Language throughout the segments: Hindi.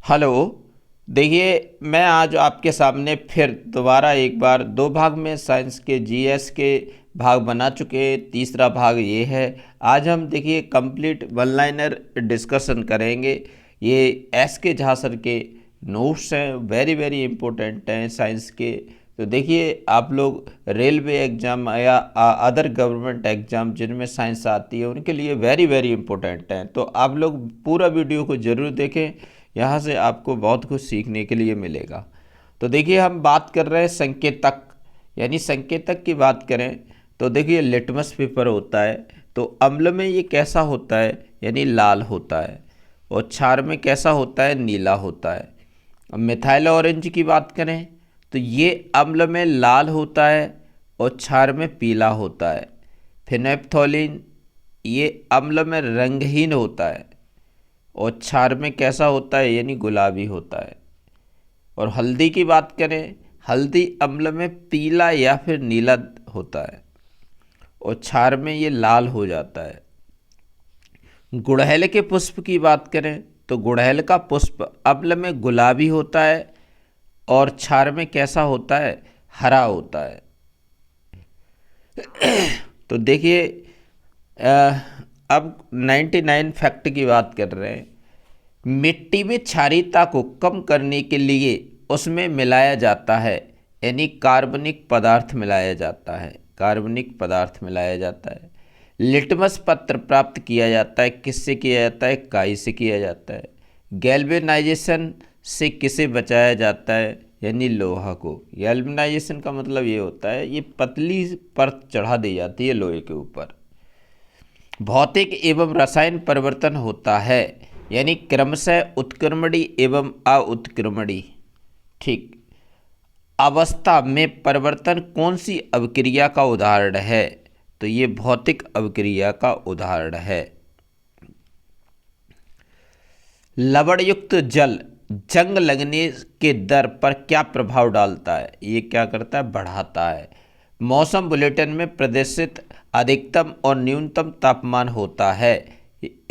हेलो। देखिए, मैं आज आपके सामने फिर दोबारा एक बार दो भाग में साइंस के जीएस के भाग बना चुके हैं। तीसरा भाग ये है। आज हम देखिए कंप्लीट वन लाइनर डिस्कशन करेंगे। ये एस के झा सर के नोट्स हैं, वेरी वेरी इंपॉर्टेंट हैं साइंस के। तो देखिए, आप लोग रेलवे एग्ज़ाम या अदर गवर्नमेंट एग्ज़ाम जिनमें साइंस आती है उनके लिए वेरी वेरी इंपॉर्टेंट हैं। तो आप लोग पूरा वीडियो को ज़रूर देखें, यहाँ से आपको बहुत कुछ सीखने के लिए मिलेगा। तो देखिए, हम बात कर रहे हैं संकेतक, यानी संकेतक की बात करें तो देखिए लिटमस पेपर होता है। तो अम्ल में ये कैसा होता है, यानी लाल होता है, और क्षार में कैसा होता है, नीला होता है। अब मिथाइल ऑरेंज की बात करें तो ये अम्ल में लाल होता है और क्षार में पीला होता है। फिनेप्थोलीन ये अम्ल में रंगहीन होता है और क्षार में कैसा होता है, यानी गुलाबी होता है। और हल्दी की बात करें, हल्दी अम्ल में पीला या फिर नीला होता है और क्षार में ये लाल हो जाता है। गुड़हल के पुष्प की बात करें तो गुड़हल का पुष्प अम्ल में गुलाबी होता है और क्षार में कैसा होता है, हरा होता है। तो देखिए, अब 99 फैक्ट की बात कर रहे हैं। मिट्टी में क्षारीयता को कम करने के लिए उसमें मिलाया जाता है, यानी कार्बनिक पदार्थ मिलाया जाता है, कार्बनिक पदार्थ मिलाया जाता है। लिटमस पत्र प्राप्त किया जाता है, किससे किया जाता है, काई से किया जाता है। गैल्वेनाइजेशन से किसे बचाया जाता है, यानी लोहा को। गैल्वेनाइजेशन का मतलब ये होता है, ये पतली परत चढ़ा दी जाती है लोहे के ऊपर। भौतिक एवं रसायन परिवर्तन होता है, यानी क्रमशः उत्क्रमणी एवं अउत्क्रमणी ठीक अवस्था में परिवर्तन कौन सी अभिक्रिया का उदाहरण है, तो ये भौतिक अभिक्रिया का उदाहरण है। लवणयुक्त जल जंग लगने के दर पर क्या प्रभाव डालता है, ये क्या करता है, बढ़ाता है। मौसम बुलेटिन में प्रदर्शित अधिकतम और न्यूनतम तापमान होता है,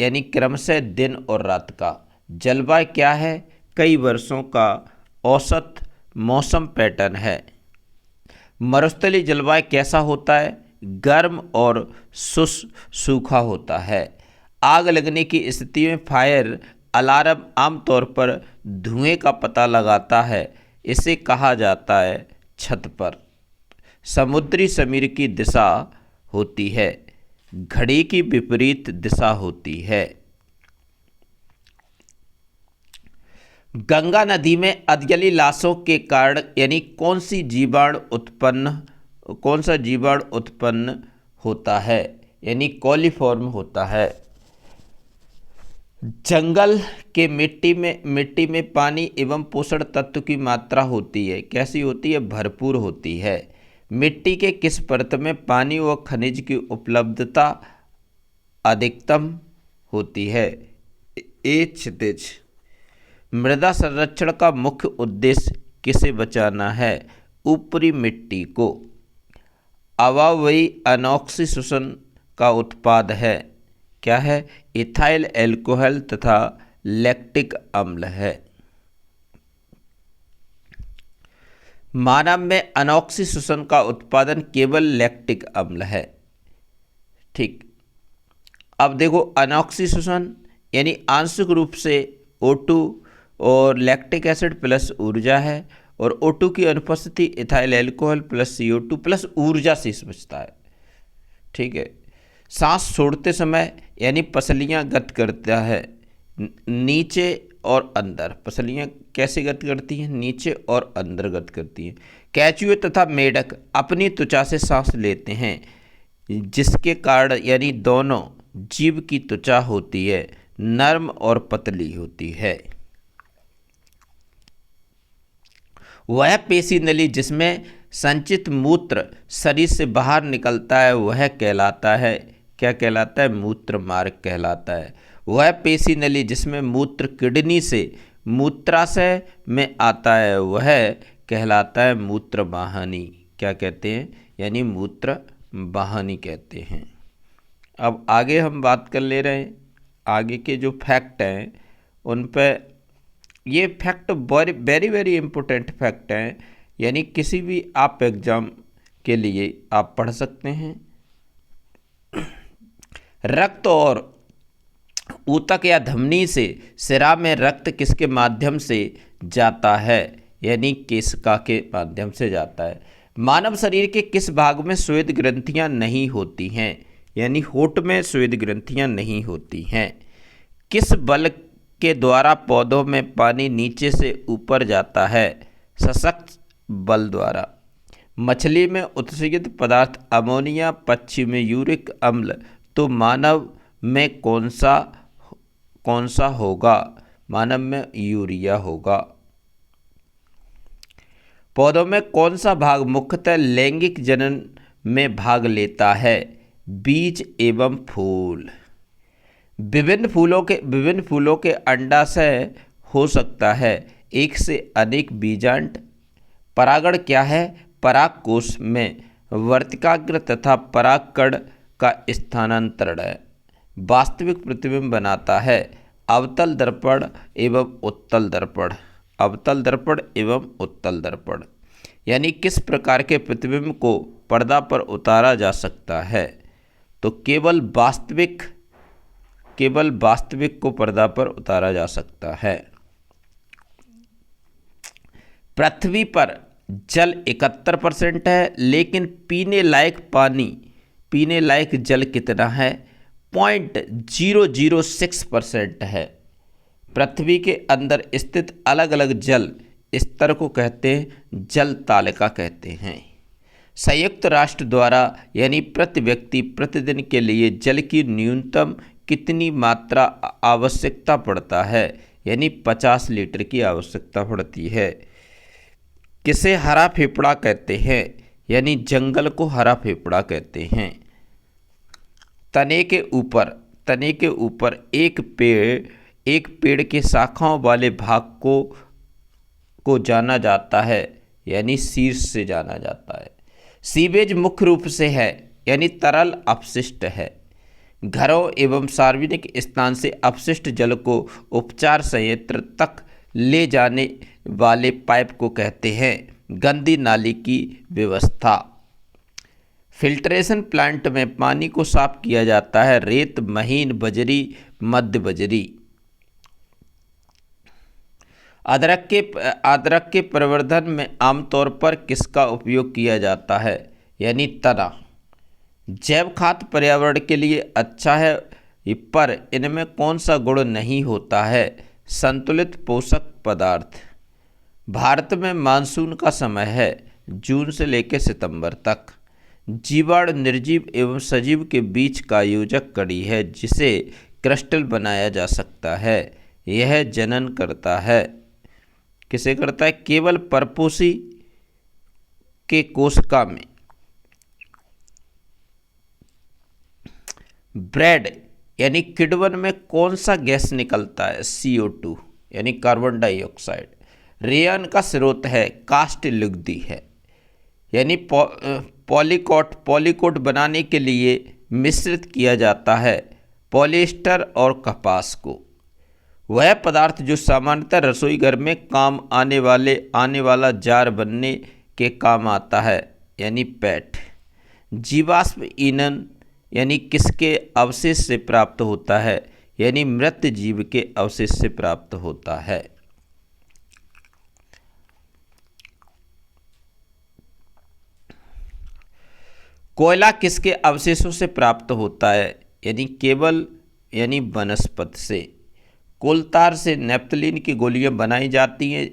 यानी क्रमशः दिन और रात का। जलवायु क्या है, कई वर्षों का औसत मौसम पैटर्न है। मरुस्थलीय जलवायु कैसा होता है, गर्म और सूखा होता है। आग लगने की स्थिति में फायर अलार्म आमतौर पर धुएं का पता लगाता है, इसे कहा जाता है छत पर। समुद्री समीर की दिशा होती है, घड़ी की विपरीत दिशा होती है। गंगा नदी में अधजली लाशों के कारण यानी कौन सा जीवाणु उत्पन्न होता है, यानी कोलिफॉर्म होता है। जंगल के मिट्टी में पानी एवं पोषण तत्व की मात्रा होती है, कैसी होती है, भरपूर होती है। मिट्टी के किस परत में पानी व खनिज की उपलब्धता अधिकतम होती है, क्षितिज। मृदा संरक्षण का मुख्य उद्देश्य किसे बचाना है, ऊपरी मिट्टी को। अवावयी अनॉक्सी शोषण का उत्पाद है, क्या है, इथाइल एल्कोहल तथा लैक्टिक अम्ल है। मानव में अनॉक्सी शोषण का उत्पादन केवल लैक्टिक अम्ल है, ठीक। अब देखो, अनॉक्सी शोषण यानी आंशिक रूप से O2 और लैक्टिक एसिड प्लस ऊर्जा है, और O2 की अनुपस्थिति ethyl alcohol plus CO2 plus ऊर्जा से बचता है, ठीक है। सांस छोड़ते समय यानी पसलियाँ गति करता है नीचे और अंदर। पसलियाँ कैसे गति करती हैं, नीचे और अंदर गति करती हैं। कैचुए तथा मेढक अपनी त्वचा से सांस लेते हैं, जिसके कारण यानी दोनों जीव की त्वचा होती है नर्म और पतली होती है। वह पेशी नली जिसमें संचित मूत्र शरीर से बाहर निकलता है वह कहलाता है, क्या कहलाता है, मूत्र मार्ग कहलाता है। वह पेशी नली जिसमें मूत्र किडनी से मूत्राशय में आता है वह कहलाता है मूत्र वाहिनी, क्या कहते हैं, यानी मूत्र वाहिनी कहते हैं। अब आगे हम बात कर ले रहे हैं, आगे के जो फैक्ट हैं उन पे ये fact very very important fact हैं, यानी किसी भी आप एग्जाम के लिए आप पढ़ सकते हैं। रक्त और ऊतक या धमनी से सिरा में रक्त किसके माध्यम से जाता है, यानी केशिका के माध्यम से जाता है। मानव शरीर के किस भाग में श्वेत ग्रंथियां नहीं होती हैं, यानी होंठ में श्वेत ग्रंथियां नहीं होती हैं। किस बल के द्वारा पौधों में पानी नीचे से ऊपर जाता है, सशक्त बल द्वारा। मछली में उत्सर्जित पदार्थ अमोनिया, पक्षी में यूरिक अम्ल, तो मानव में कौन सा होगा, मानव में यूरिया होगा। पौधों में कौन सा भाग मुख्यतः लैंगिक जनन में भाग लेता है, बीज एवं फूल। विभिन्न फूलों के अंडाशय हो सकता है एक से अधिक बीजांड। परागण क्या है, परागकोश में वर्तिकाग्र तथा परागकण का स्थानांतरण है। वास्तविक प्रतिबिंब बनाता है अवतल दर्पण एवं उत्तल दर्पण, अवतल दर्पण एवं उत्तल दर्पण। यानी किस प्रकार के प्रतिबिंब को पर्दा पर उतारा जा सकता है, तो केवल वास्तविक को पर्दा पर उतारा जा सकता है। पृथ्वी पर जल 71% है, लेकिन पीने लायक जल कितना है, 0.006% है। पृथ्वी के अंदर स्थित अलग अलग जल स्तर को कहते हैं जल तालिका कहते हैं। संयुक्त राष्ट्र द्वारा यानी प्रति व्यक्ति प्रतिदिन के लिए जल की न्यूनतम कितनी मात्रा आवश्यकता पड़ता है, यानी 50 लीटर की आवश्यकता पड़ती है। किसे हरा फेफड़ा कहते हैं, यानी जंगल को हरा फेफड़ा कहते हैं। तने के ऊपर एक पेड़ के शाखाओं वाले भाग को जाना जाता है, यानी शीर्ष से जाना जाता है। सीवेज मुख्य रूप से है, यानी तरल अपशिष्ट है। घरों एवं सार्वजनिक स्थान से अपशिष्ट जल को उपचार संयंत्र तक ले जाने वाले पाइप को कहते हैं गंदी नाली की व्यवस्था। फिल्ट्रेशन प्लांट में पानी को साफ किया जाता है रेत, महीन बजरी, मध्य बजरी। अदरक के प्रवर्धन में आमतौर पर किसका उपयोग किया जाता है, यानी तना। जैव खाद पर्यावरण के लिए अच्छा है, पर इनमें कौन सा गुण नहीं होता है, संतुलित पोषक पदार्थ। भारत में मानसून का समय है जून से लेकर सितंबर तक। जीवाणु निर्जीव एवं सजीव के बीच का योजक कड़ी है जिसे क्रिस्टल बनाया जा सकता है। यह जनन करता है, किसे करता है, केवल परपोषी के कोशिका में। ब्रेड यानी किण्वन में कौन सा गैस निकलता है, CO2 यानी कार्बन डाइऑक्साइड। रेयन का स्रोत है कास्ट लुगदी है, यानी पॉलीकोट बनाने के लिए मिश्रित किया जाता है पॉलिएस्टर और कपास को। वह पदार्थ जो सामान्यतः रसोई घर में काम आने वाला जार बनने के काम आता है, यानी पैट। जीवाश्म ईंधन यानी किसके अवशेष से प्राप्त होता है, यानी मृत जीव के अवशेष से प्राप्त होता है। कोयला किसके अवशेषों से प्राप्त होता है, यानी वनस्पति से। कोलतार से नेप्थलीन की गोलियां बनाई जाती हैं,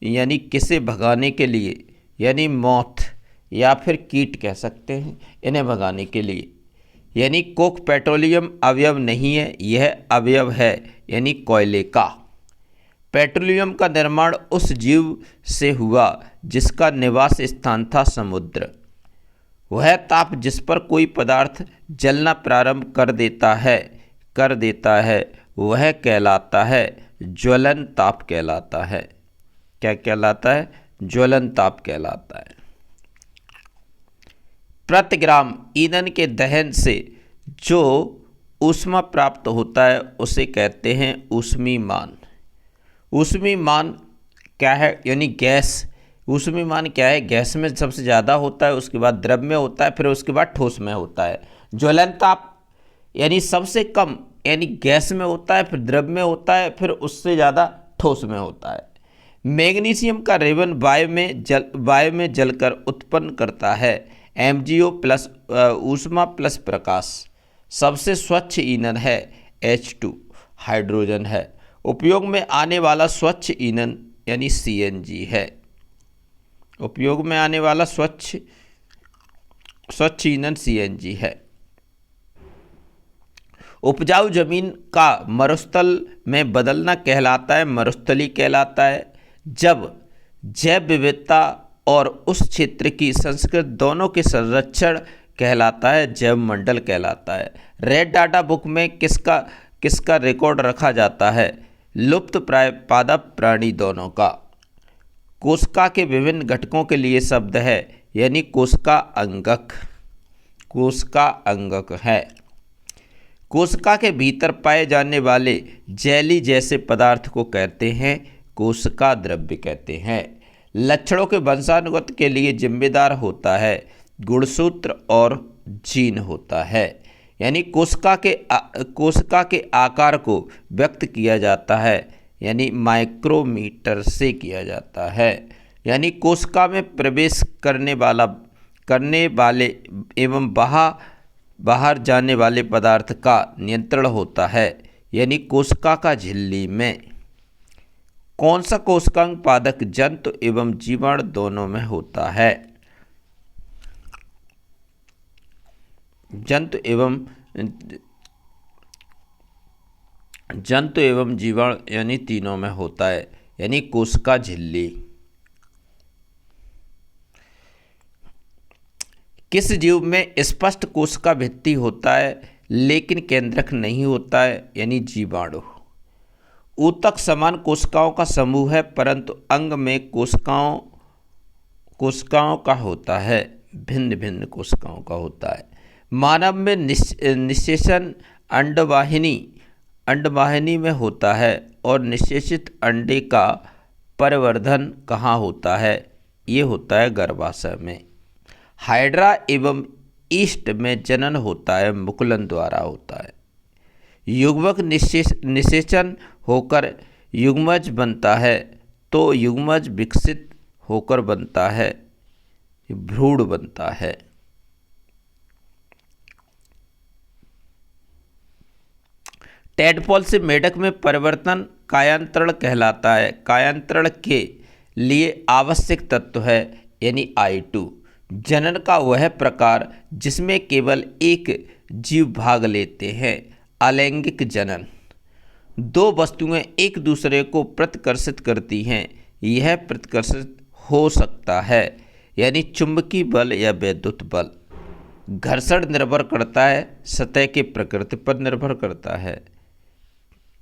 यानी किसे भगाने के लिए, यानी मौत या फिर कीट कह सकते हैं इन्हें भगाने के लिए। यानी कोक पेट्रोलियम अवयव नहीं है, यह अवयव है यानी कोयले का। पेट्रोलियम का निर्माण उस जीव से हुआ जिसका निवास स्थान था समुद्र। वह ताप जिस पर कोई पदार्थ जलना प्रारंभ कर देता है वह कहलाता है ज्वलन ताप कहलाता है। क्या कहलाता है, ज्वलन ताप कहलाता है। प्रति ग्राम ईंधन के दहन से जो ऊष्मा प्राप्त होता है उसे कहते हैं ऊष्मीमान। ऊष्मीमान क्या है, यानी गैस। ऊष्मीमान क्या है, गैस में सबसे ज़्यादा होता है, उसके बाद द्रव में होता है, फिर उसके बाद ठोस में होता है। ज्वलनताप यानी सबसे कम, यानी गैस में होता है, फिर द्रव में होता है, फिर उससे ज़्यादा ठोस में होता है। मैग्नीशियम का रेवन वायु में जलकर उत्पन्न करता है MgO प्लस ऊष्मा प्लस प्रकाश। सबसे स्वच्छ ईंधन है H2 हाइड्रोजन है। उपयोग में आने वाला स्वच्छ ईंधन यानी CNG है। उपयोग में आने वाला स्वच्छ ईंधन CNG है। उपजाऊ जमीन का मरुस्थल में बदलना कहलाता है, मरुस्थली कहलाता है। जब जैव विविधता और उस क्षेत्र की संस्कृति दोनों के संरक्षण कहलाता है, जैव मंडल कहलाता है। रेड डाटा बुक में किसका रिकॉर्ड रखा जाता है, लुप्त प्राय पादप प्राणी दोनों का। कोशिका के विभिन्न घटकों के लिए शब्द है, यानी कोशिका अंगक है। कोशिका के भीतर पाए जाने वाले जेली जैसे पदार्थ को कहते हैं कोशिका द्रव्य कहते हैं। लक्षणों के वंशानुगत के लिए जिम्मेदार होता है गुणसूत्र और जीन होता है। यानी कोशिका के आकार को व्यक्त किया जाता है, यानी माइक्रोमीटर से किया जाता है। यानी कोशिका में प्रवेश करने वाले एवं बाहर जाने वाले पदार्थ का नियंत्रण होता है, यानी कोशिका का झिल्ली में। कौन सा कोशिकांग पादक जंतु एवं जीवाणु दोनों में होता है, जंतु एवं जीवाणु यानी तीनों में होता है, यानी कोशिका झिल्ली। किस जीव में स्पष्ट कोशिका भित्ति होता है लेकिन केंद्रक नहीं होता है, यानी जीवाणु। ऊतक समान कोशिकाओं का समूह है, परंतु अंग में कोशिकाओं का होता है, भिन्न भिन्न कोशिकाओं का होता है। मानव में निषेचन अंडवाहिनी में होता है और निषेचित अंडे का परिवर्धन कहाँ होता है, ये होता है गर्भाशय में। हाइड्रा एवं ईस्ट में जनन होता है, मुकुलन द्वारा होता है। युग्मक निषेचन होकर युग्मज बनता है, तो युग्मज विकसित होकर बनता है, भ्रूण बनता है। टेडपोल से मेढक में परिवर्तन कायांतरण कहलाता है। कायांतरण के लिए आवश्यक तत्व है, यानी I2। जनन का वह प्रकार जिसमें केवल एक जीव भाग लेते हैं, अलैंगिक जनन। दो वस्तुएं एक दूसरे को प्रतिकर्षित करती हैं, यह प्रतिकर्षित हो सकता है, यानी चुंबकीय बल या विद्युत बल। घर्षण निर्भर करता है, सतह के प्रकृति पर निर्भर करता है।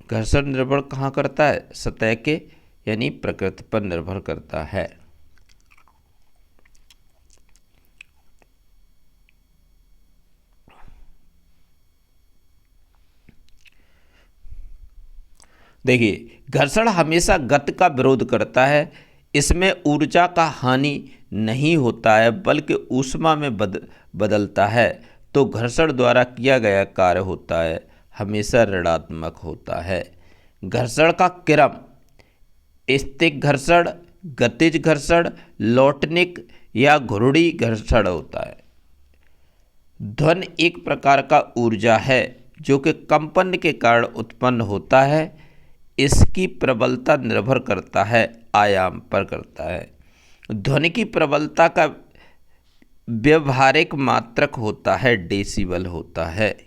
घर्षण निर्भर कहाँ करता है, सतह के यानी प्रकृति पर निर्भर करता है। देखिए, घर्षण हमेशा गति का विरोध करता है। इसमें ऊर्जा का हानि नहीं होता है, बल्कि ऊष्मा में बदलता है। तो घर्षण द्वारा किया गया कार्य होता है, हमेशा ऋणात्मक होता है। घर्षण का क्रम स्थिक घर्षण, गतिज घर्षण, लौटनिक या घुर्डी घर्षण होता है। ध्वनि एक प्रकार का ऊर्जा है जो कि कंपन के कारण उत्पन्न होता है। इसकी प्रबलता निर्भर करता है आयाम पर करता है। ध्वनि की प्रबलता का व्यवहारिक मात्रक होता है, डेसिबल होता है।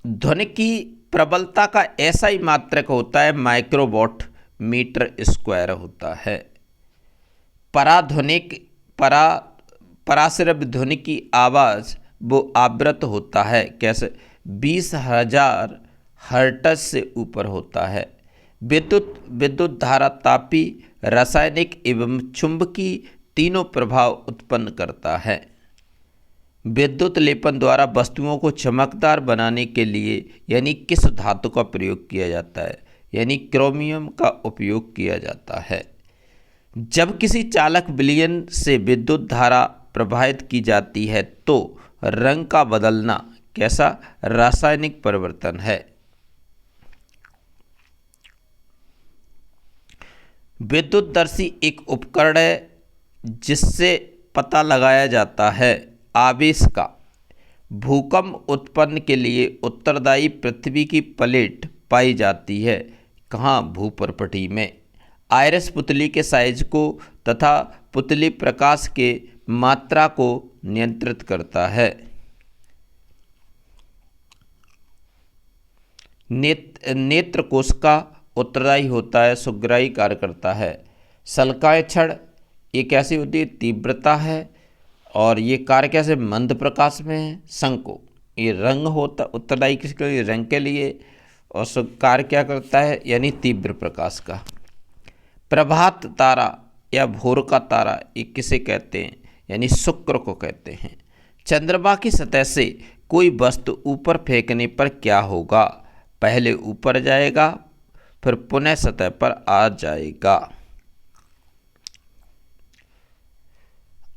ध्वनि की प्रबलता का ऐसा ही मात्रक होता है, माइक्रोवॉट मीटर स्क्वायर होता है। पराश्रव्य ध्वनि की आवाज़ वो आवृत होता है, कैसे 20,000 हर्ट्ज से ऊपर होता है। विद्युत धारा तापी, रासायनिक एवं चुंबकीय तीनों प्रभाव उत्पन्न करता है। विद्युत लेपन द्वारा वस्तुओं को चमकदार बनाने के लिए यानी किस धातु का प्रयोग किया जाता है, यानी क्रोमियम का उपयोग किया जाता है। जब किसी चालक विलयन से विद्युत धारा प्रवाहित की जाती है तो रंग का बदलना कैसा रासायनिक परिवर्तन है। विद्युतदर्शी एक उपकरण है जिससे पता लगाया जाता है आवेश का। भूकंप उत्पन्न के लिए उत्तरदायी पृथ्वी की प्लेट पाई जाती है, कहाँ, भूपर्पटी में। आयरिस पुतली के साइज को तथा पुतली प्रकाश के मात्रा को नियंत्रित करता है। नेत्र कोश का उत्तरदायी होता है, सुग्राही कार्य करता है। सल्काय क्षण ये कैसी होती है, तीव्रता है, और ये कार्य कैसे, मंद प्रकाश में है। शंको ये रंग होता, उत्तरदायी किसके लिए, रंग के लिए, और कार्य क्या करता है, यानी तीव्र प्रकाश का। प्रभात तारा या भोर का तारा ये किसे कहते हैं, यानी शुक्र को कहते हैं। चंद्रमा की सतह से कोई वस्तु ऊपर फेंकने पर क्या होगा, पहले ऊपर जाएगा फिर पुनः सतह पर आ जाएगा।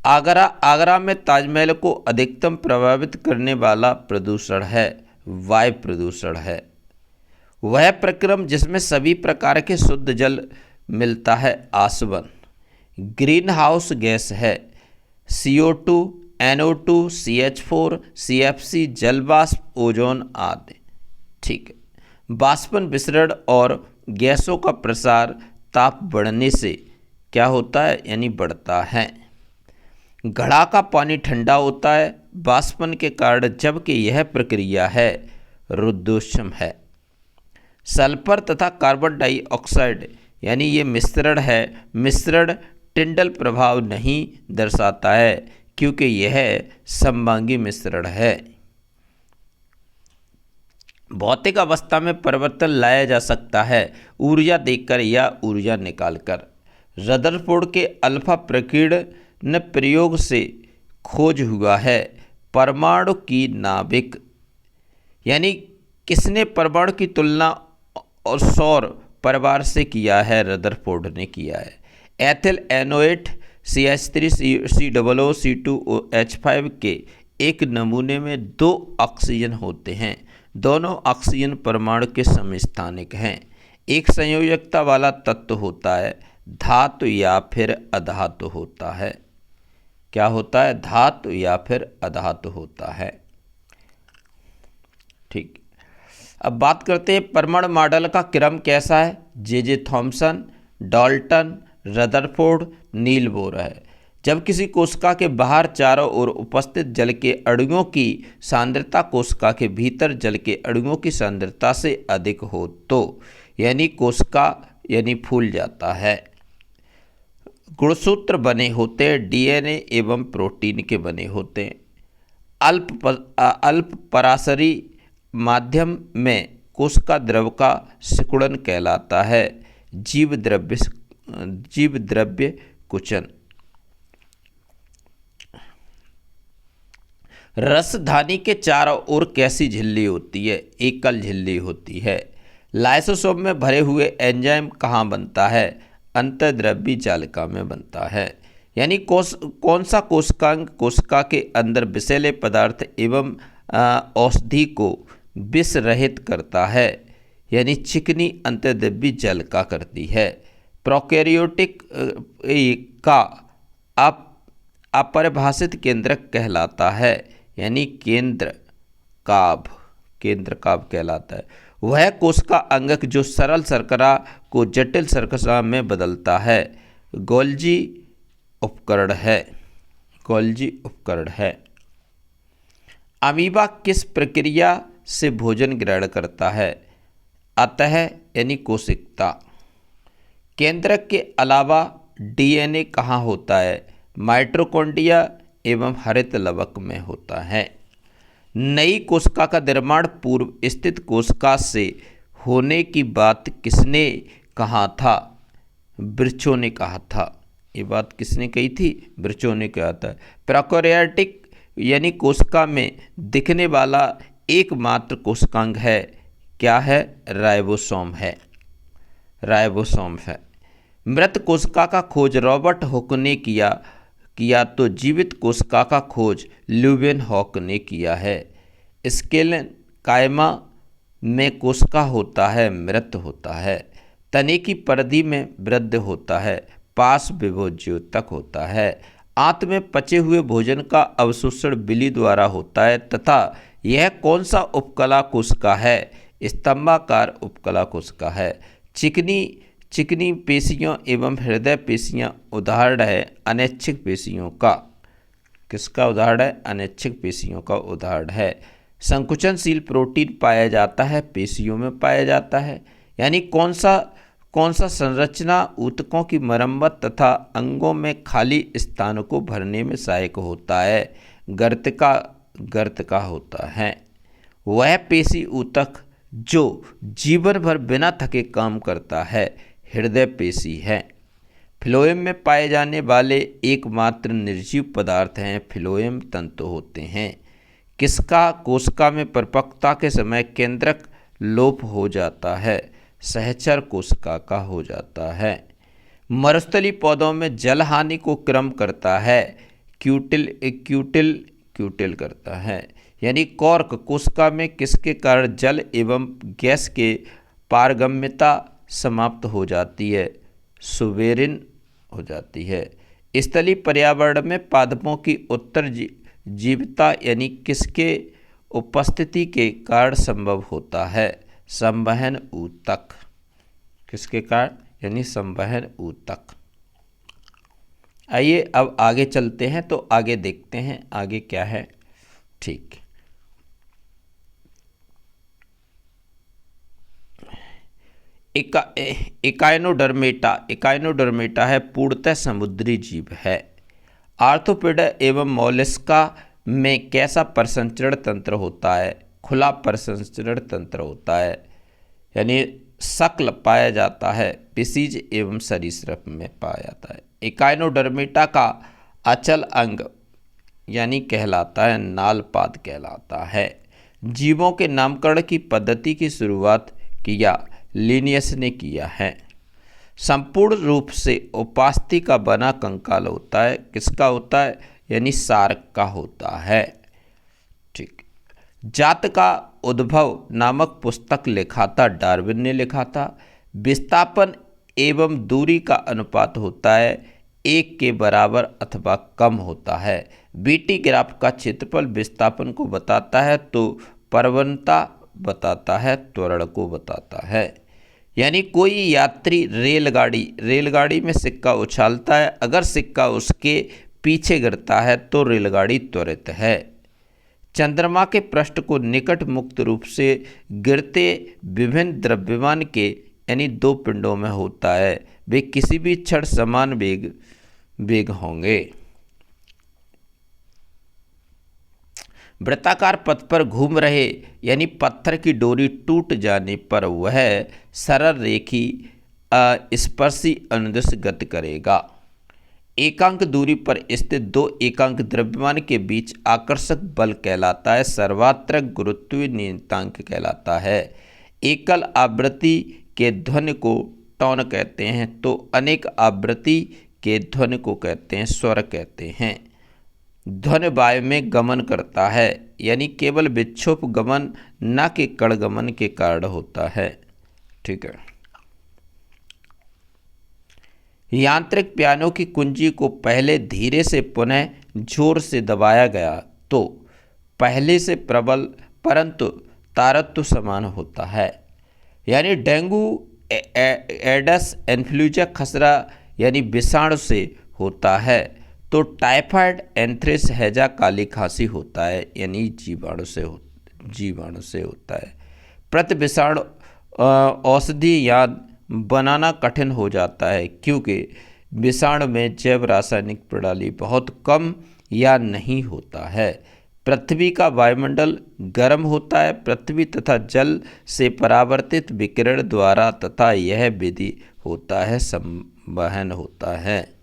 आगरा में ताजमहल को अधिकतम प्रभावित करने वाला प्रदूषण है वायु प्रदूषण है। वह प्रक्रम जिसमें सभी प्रकार के शुद्ध जल मिलता है आसवन। ग्रीन हाउस गैस है CO2, NO2, CH4, CFC, जलवाष्प, ओजोन आदि। ठीक है। बाष्पन विसरण और गैसों का प्रसार ताप बढ़ने से क्या होता है, यानी बढ़ता है। घड़ा का पानी ठंडा होता है बाष्पन के कारण, जबकि यह प्रक्रिया है रुद्धोष्म है। सल्फर तथा कार्बन डाइऑक्साइड यानी ये मिश्रण है, मिश्रण टिंडल प्रभाव नहीं दर्शाता है क्योंकि यह समभांगी मिश्रण है। भौतिक अवस्था में परिवर्तन लाया जा सकता है ऊर्जा देकर या ऊर्जा निकालकर। रदरफोर्ड के अल्फा प्रकीर्णन प्रयोग से खोज हुआ है परमाणु की नाभिक, यानी किसने परमाणु की तुलना और सौर परिवार से किया है, रदरफोर्ड ने किया है। एथिल एनोएट CH3COO-C2OH5 के एक नमूने में 2 ऑक्सीजन होते हैं, दोनों ऑक्सीजन परमाणु के समस्थानिक हैं। एक संयोजकता वाला तत्व होता है, धातु या फिर अधातु होता है। क्या होता है, धातु या फिर अधातु होता है। ठीक, अब बात करते हैं परमाणु मॉडल का क्रम कैसा है। J Thomson, Dalton, Rutherford, Niels Bohr है। जब किसी कोशिका के बाहर चारों ओर उपस्थित जल के अणुओं की सांद्रता कोशिका के भीतर जल के अणुओं की सांद्रता से अधिक हो तो यानी कोशिका यानी फूल जाता है। गुणसूत्र बने होते हैं, DNA एवं प्रोटीन के बने होते हैं। अल्प पराशरी माध्यम में कोशिका द्रव का सिकुड़न कहलाता है जीव द्रव्य कुचन। रसधानी के चारों ओर कैसी झिल्ली होती है, एकल झिल्ली होती है। लाइसोसोम में भरे हुए एंजाइम कहाँ बनता है, अंतर्द्रव्यी जालिका में बनता है। यानी कौन सा कोशिकांग कोशिका के अंदर विषैले पदार्थ एवं औषधि को विष रहित करता है, यानी चिकनी अंतर्द्रव्यी जालिका करती है। प्रोकैरियोटिक का अपरिभाषित केंद्रक कहलाता है, यानी केंद्र काभ कहलाता है। वह कोशिका अंगक जो सरल शर्करा को जटिल शर्करा में बदलता है गोल्जी उपकरण है। अमीबा किस प्रक्रिया से भोजन ग्रहण करता है, अतः यानी कोशिकता। केंद्रक के अलावा DNA कहाँ होता है, माइटोकॉन्ड्रिया एवं हरित लवक में होता है। नई कोशिका का निर्माण पूर्व स्थित कोशिका से होने की बात किसने कहा था, वृक्षों ने कहा था। ये बात किसने कही थी, वृक्षों ने कहा था। प्रोकैरियोटिक यानी कोशिका में दिखने वाला एकमात्र कोशिकांग है, क्या है? राइबोसोम है, राइबोसोम है। मृत कोशिका का खोज रॉबर्ट हुक ने किया तो जीवित कोशिका का खोज ल्यूवेनहॉक ने किया है। स्केलन कायमा में कोशिका होता है, मृत होता है। तने की परिधि में वृद्धि होता है, पास विभोज्योतक होता है। आंत में पचे हुए भोजन का अवशोषण बिली द्वारा होता है तथा यह कौन सा उपकला कोशिका है? स्तंभाकार उपकला कोशिका है। चिकनी पेशियों एवं हृदय पेशियां उदाहरण है अनैच्छिक पेशियों का। किसका उदाहरण है? अनैच्छिक पेशियों का उदाहरण है। संकुचनशील प्रोटीन पाया जाता है, पेशियों में पाया जाता है। यानी कौन सा संरचना ऊतकों की मरम्मत तथा अंगों में खाली स्थान को भरने में सहायक होता है? गर्त का होता है। वह पेशी ऊतक जो जीवन भर बिना थके काम करता है हृदय पेशी है। फ्लोएम में पाए जाने वाले एकमात्र निर्जीव पदार्थ हैं फ्लोएम तंतु होते हैं। किसका कोशिका में परिपक्वता के समय केंद्रक लोप हो जाता है? सहचर कोशिका का हो जाता है। मरुस्थलीय पौधों में जल हानि को क्रम करता है, क्यूटिल करता है। यानी कॉर्क कोशिका में किसके कारण जल एवं गैस के पारगम्यता समाप्त हो जाती है? सुवेरिन हो जाती है। स्थलीय पर्यावरण में पादपों की उत्तर जीवता यानी किसके उपस्थिति के कारण संभव होता है? संवहन ऊतक। किसके कारण? यानी संवहन ऊतक। आइए अब आगे चलते हैं तो आगे देखते हैं आगे क्या है। ठीक, इकाइनोडर्मेटा है पूर्णतः समुद्री जीव है। आर्थोपेडा एवं मोलस्का में कैसा प्रसंचरण तंत्र होता है? खुला प्रसंचरण तंत्र होता है, यानी शक्ल पाया जाता है। पिसीज एवं सरीसृप में पाया जाता है। इकाइनोडर्मेटा का अचल अंग यानी कहलाता है नालपाद कहलाता है। जीवों के नामकरण की पद्धति की शुरुआत किया लिनियस ने किया है। संपूर्ण रूप से उपास्थि का बना कंकाल होता है, किसका होता है? यानी सार्क का होता है। ठीक, जात का उद्भव नामक पुस्तक लिखा था, डार्विन ने लिखा था। विस्थापन एवं दूरी का अनुपात होता है 1 के बराबर अथवा कम होता है। बीटी ग्राफ का क्षेत्रफल विस्थापन को बताता है तो प्रवणता बताता है, त्वरण को बताता है। यानी कोई यात्री रेलगाड़ी में सिक्का उछालता है, अगर सिक्का उसके पीछे गिरता है तो रेलगाड़ी त्वरित है। चंद्रमा के पृष्ठ को निकट मुक्त रूप से गिरते विभिन्न द्रव्यमान के यानी 2 पिंडों में होता है, वे किसी भी क्षण समान वेग होंगे। वृत्ताकार पथ पर घूम रहे यानी पत्थर की डोरी टूट जाने पर वह सरल रेखी स्पर्शी अनुदिश गति करेगा। एकांक दूरी पर स्थित 2 एकांक द्रव्यमान के बीच आकर्षक बल कहलाता है, सर्वात्रक गुरुत्वीय नियतांक कहलाता है। एकल आवृत्ति के ध्वनि को टोन कहते हैं तो अनेक आवृत्ति के ध्वनि को कहते हैं स्वर कहते हैं। ध्वनि वायु में गमन करता है, यानी केवल विक्षोभ गमन न कि कण गमन के कारण होता है। ठीक है। यांत्रिक पियानो की कुंजी को पहले धीरे से पुनः जोर से दबाया गया तो पहले से प्रबल परंतु तारत्व समान होता है। यानी डेंगू एडस इन्फ्लुएंजा खसरा यानी विषाणु से होता है तो टाइफाइड एंथ्रेक्स हैजा काली खांसी होता है, यानी जीवाणु से होता है। प्रति विषाणु औषधि याद बनाना कठिन हो जाता है क्योंकि विषाणु में जैव रासायनिक प्रणाली बहुत कम या नहीं होता है। पृथ्वी का वायुमंडल गर्म होता है पृथ्वी तथा जल से परावर्तित विकिरण द्वारा तथा यह विधि होता है संवहन होता है।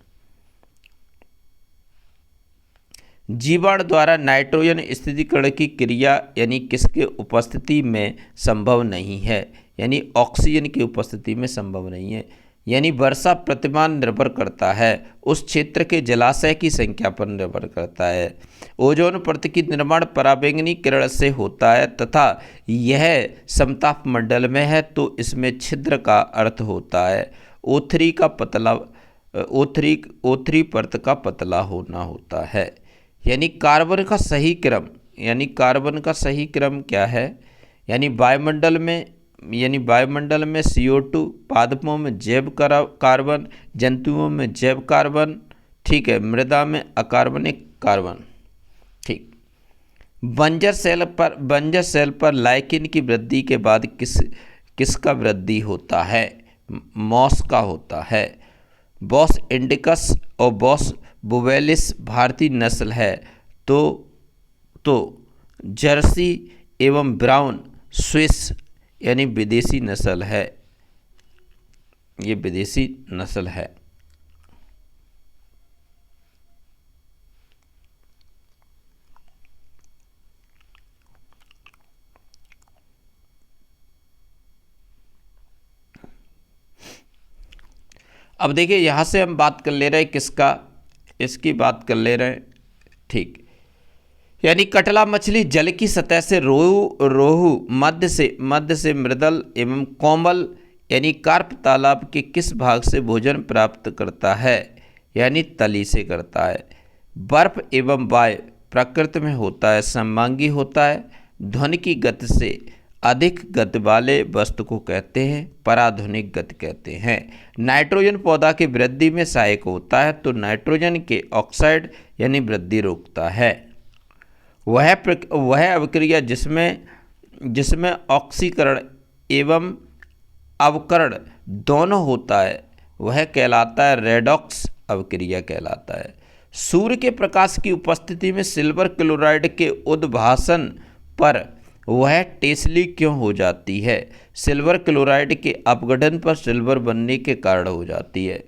जीवाणु द्वारा नाइट्रोजन स्थिरीकरण की क्रिया यानी किसके उपस्थिति में संभव नहीं है, यानी ऑक्सीजन की उपस्थिति में संभव नहीं है। यानी वर्षा प्रतिमान निर्भर करता है उस क्षेत्र के जलाशय की संख्या पर निर्भर करता है। ओजोन परत की निर्माण पराबैंगनी किरण से होता है तथा यह समताप मंडल में है तो इसमें छिद्र का अर्थ होता है ओथरी का पतला ओथरी परत का पतला होना होता है। यानी कार्बन का सही क्रम, यानी कार्बन का सही क्रम क्या है, यानी वायुमंडल में CO2, पादपों में जैव कार्बन, जंतुओं में जैव कार्बन, ठीक है, मृदा में अकार्बनिक कार्बन। ठीक, बंजर सेल पर लाइकेन की वृद्धि के बाद किसका वृद्धि होता है, मॉस का होता है। बॉस इंडिकस और बॉस बुवेलिस भारतीय नस्ल है तो जर्सी एवं ब्राउन स्विस यानी विदेशी नस्ल है, ये विदेशी नस्ल है। अब देखिए यहाँ से हम बात कर ले रहे हैं किसका, इसकी बात कर ले रहे हैं। ठीक, यानी कटला मछली जल की सतह से रोहू मध्य से मृदल एवं कोमल यानी कार्प तालाब के किस भाग से भोजन प्राप्त करता है, यानी तली से करता है। बर्फ एवं वायु प्रकृति में होता है सममांगी होता है। ध्वनि की गति से अधिक गति वाले वस्तु को कहते हैं पराध्वनिक गति कहते हैं। नाइट्रोजन पौधा की वृद्धि में सहायक होता है तो नाइट्रोजन के ऑक्साइड यानी वृद्धि रोकता है। वह अभिक्रिया जिसमें ऑक्सीकरण एवं अवकरण दोनों होता है वह कहलाता है रेडॉक्स अभिक्रिया कहलाता है। सूर्य के प्रकाश की उपस्थिति में सिल्वर क्लोराइड के उद्भासन पर वह टेस्ली क्यों हो जाती है, सिल्वर क्लोराइड के अपघटन पर सिल्वर बनने के कारण हो जाती है।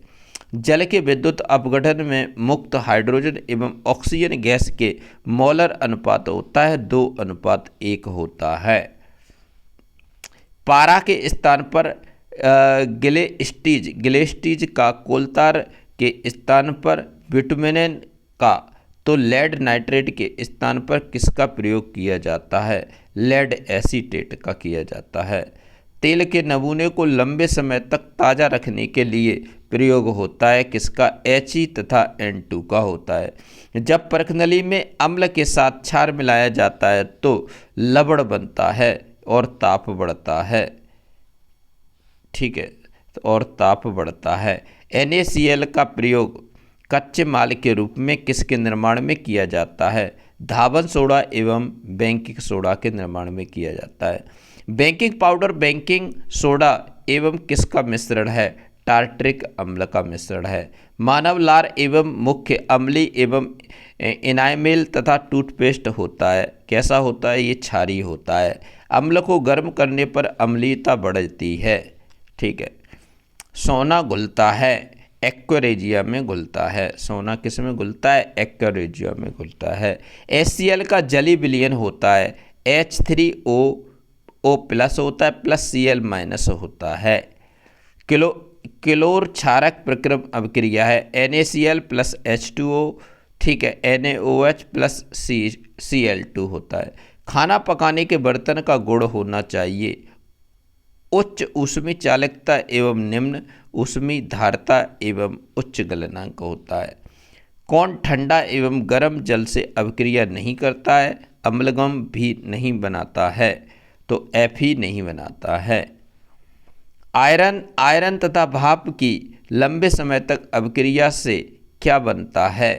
जल के विद्युत अपघटन में मुक्त हाइड्रोजन एवं ऑक्सीजन गैस के मोलर अनुपात होता है 2:1 होता है। पारा के स्थान पर गिलेस्टीज का, कोलतार के स्थान पर बिटुमेन का, तो लेड नाइट्रेट के स्थान पर किसका प्रयोग किया जाता है, लेड एसीटेट का किया जाता है। तेल के नमूने को लंबे समय तक ताज़ा रखने के लिए प्रयोग होता है किसका, He तथा N2 का होता है। जब परखनली में अम्ल के साथ क्षार मिलाया जाता है तो लवण बनता है और ताप बढ़ता है, ठीक है, और ताप बढ़ता है। NaCl का प्रयोग कच्चे माल के रूप में किसके निर्माण में किया जाता है, धावन सोडा एवं बेकिंग सोडा के निर्माण में किया जाता है। बेकिंग पाउडर बेकिंग सोडा एवं किसका मिश्रण है, टार्ट्रिक अम्ल का मिश्रण है। मानव लार एवं मुख्य अम्ली एवं इनाइमेल तथा टूथपेस्ट होता है, कैसा होता है, ये क्षारीय होता है। अम्ल को गर्म करने पर अम्लीयता बढ़ती है, ठीक है। सोना घुलता है, एक्वेरेजिया में घुलता है। सोना किस में घुलता है, एक्वेरेजिया में घुलता है। HCl का जली विलयन होता है, H3O प्लस होता है प्लस Cl- होता है। क्लोर क्षारक प्रक्रम अभिक्रिया है, NaCl प्लस H2O, ठीक है, NaOH प्लस Cl2 होता है। खाना पकाने के बर्तन का गुण होना चाहिए उच्च ऊष्मी चालकता एवं निम्न ऊष्मी धारता एवं उच्च गलनांक होता है। कौन ठंडा एवं गर्म जल से अभिक्रिया नहीं करता है, अम्लगम भी नहीं बनाता है, तो Fe नहीं बनाता है। आयरन तथा भाप की लंबे समय तक अभिक्रिया से क्या बनता है,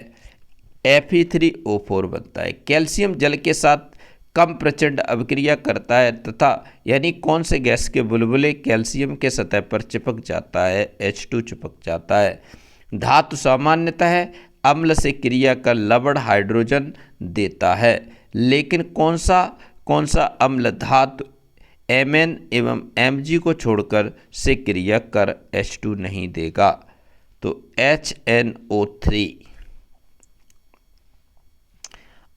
Fe3O4 बनता है। कैल्शियम जल के साथ कम प्रचंड अभिक्रिया करता है तथा यानी कौन से गैस के बुलबुले कैल्शियम के सतह पर चिपक जाता है, H2 चिपक जाता है। धातु सामान्यतः अम्ल से क्रिया कर लवण हाइड्रोजन देता है, लेकिन कौन सा अम्ल धातु Mn एवं Mg को छोड़कर से क्रिया कर H2 नहीं देगा, तो HNO3।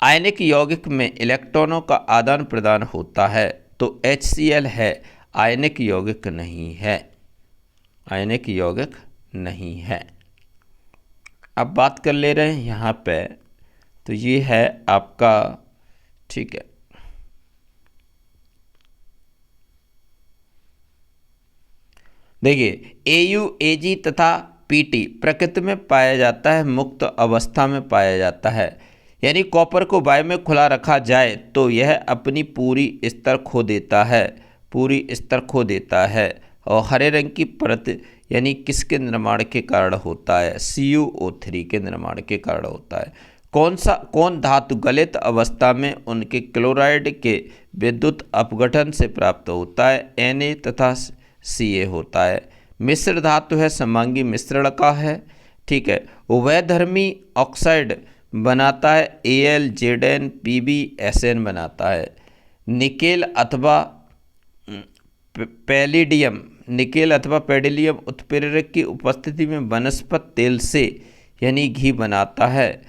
आयनिक यौगिक में इलेक्ट्रॉनों का आदान प्रदान होता है, तो HCl है, आयनिक यौगिक नहीं है, आयनिक यौगिक नहीं है। अब बात कर ले रहे हैं यहाँ पे, तो ये है आपका, ठीक है, देखिए AU AG तथा PT प्रकृति में पाया जाता है, मुक्त अवस्था में पाया जाता है। यानी कॉपर को वायु में खुला रखा जाए तो यह अपनी पूरी स्तर खो देता है, पूरी स्तर खो देता है। और हरे रंग की परत यानी किसके निर्माण के कारण होता है? CuO3 के निर्माण के कारण होता है। कौन धातु गलित अवस्था में उनके क्लोराइड के विद्युत अपघटन से प्राप्त होता है? Na तथा Ca होता है। मिश्र धातु है, समांगी मिश्रण का है, ठीक है। उभयधर्मी ऑक्साइड बनाता है, Al Zn Pb Sn बनाता है। निकेल अथवा पैलिडियम, निकेल अथवा पैडिलियम उत्प्रेरक की उपस्थिति में वनस्पति तेल से यानी घी बनाता है,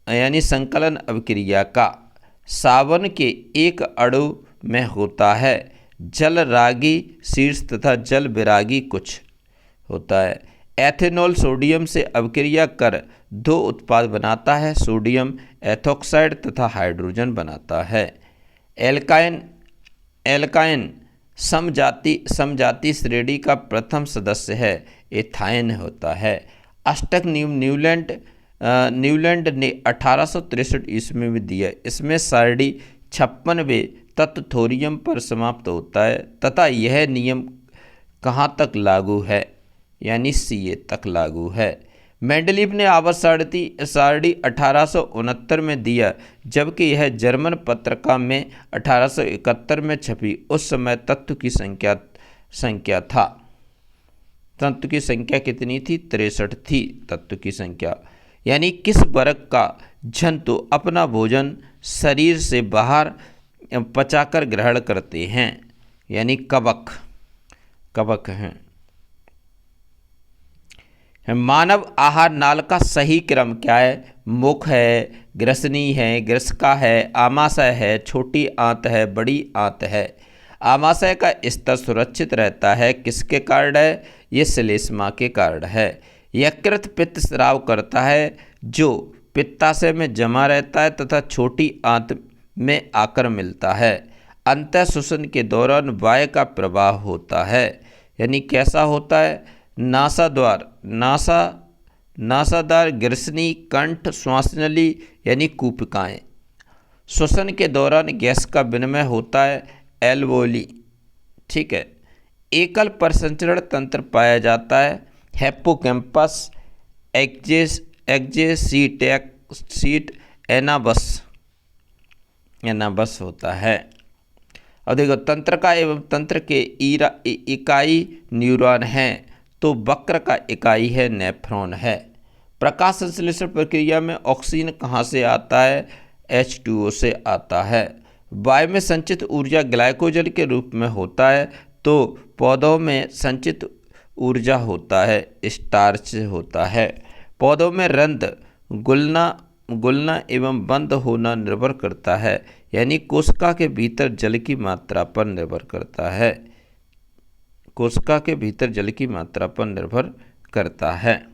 यानी संकलन अभिक्रिया का। सावन के एक अणु में होता है, जल रागी शीर्ष तथा जल विरागी कुछ होता है। एथेनॉल सोडियम से अभिक्रिया कर दो उत्पाद बनाता है, सोडियम एथोक्साइड तथा हाइड्रोजन बनाता है। एल्काइन समजाति श्रेणी का प्रथम सदस्य है, एथाइन होता है। अष्टक न्यूलैंड ने 1863 ईस्वी में दिया। इसमें सारणी 56वें तत्व थोरियम पर समाप्त होता है तथा यह नियम कहाँ तक लागू है? यानी Ca तक लागू है। मेंडलीव ने आवर्त सारणी 1869 में दिया, जबकि यह जर्मन पत्रिका में 1871 में छपी। उस समय तत्व की संख्या था, तत्व की संख्या कितनी थी? 63 थी तत्व की संख्या। यानी किस वर्ग का जंतु अपना भोजन शरीर से बाहर पचाकर ग्रहण करते हैं? यानी कवक हैं। मानव आहार नाल का सही क्रम क्या है? मुख है, ग्रसनी है, ग्रसिका है, आमाशय है, छोटी आंत है, बड़ी आंत है। आमाशय का स्तर सुरक्षित रहता है, किसके कारण है? ये श्लेष्मा के कारण है। यकृत पित्त स्राव करता है, जो पित्ताशय में जमा रहता है तथा छोटी आंत में आकर मिलता है। अंतः श्वसन के दौरान वायु का प्रवाह होता है, यानी कैसा होता है? नासादार, ग्रसनी, कंठ, श्वासनली यानी कूपिकाएँ। श्वसन के दौरान गैस का विनिमय होता है, एल्वोली, ठीक है। एकल प्रसंचरण तंत्र पाया जाता है, हिप्पोकैम्पस, एग्जेसीट, एनाबस होता है। और देखो तंत्र का एवं तंत्र के इकाई न्यूरॉन हैं, तो वक्र का इकाई है नेफ्रॉन है। प्रकाश संश्लेषण प्रक्रिया में ऑक्सीजन कहाँ से आता है? H2O से आता है। वायु में संचित ऊर्जा ग्लाइकोजन के रूप में होता है, तो पौधों में संचित ऊर्जा होता है, स्टार्च होता है। पौधों में रंध्र गुलना एवं बंद होना निर्भर करता है, यानी कोशिका के भीतर जल की मात्रा पर निर्भर करता है, कोशिका के भीतर जल की मात्रा पर निर्भर करता है।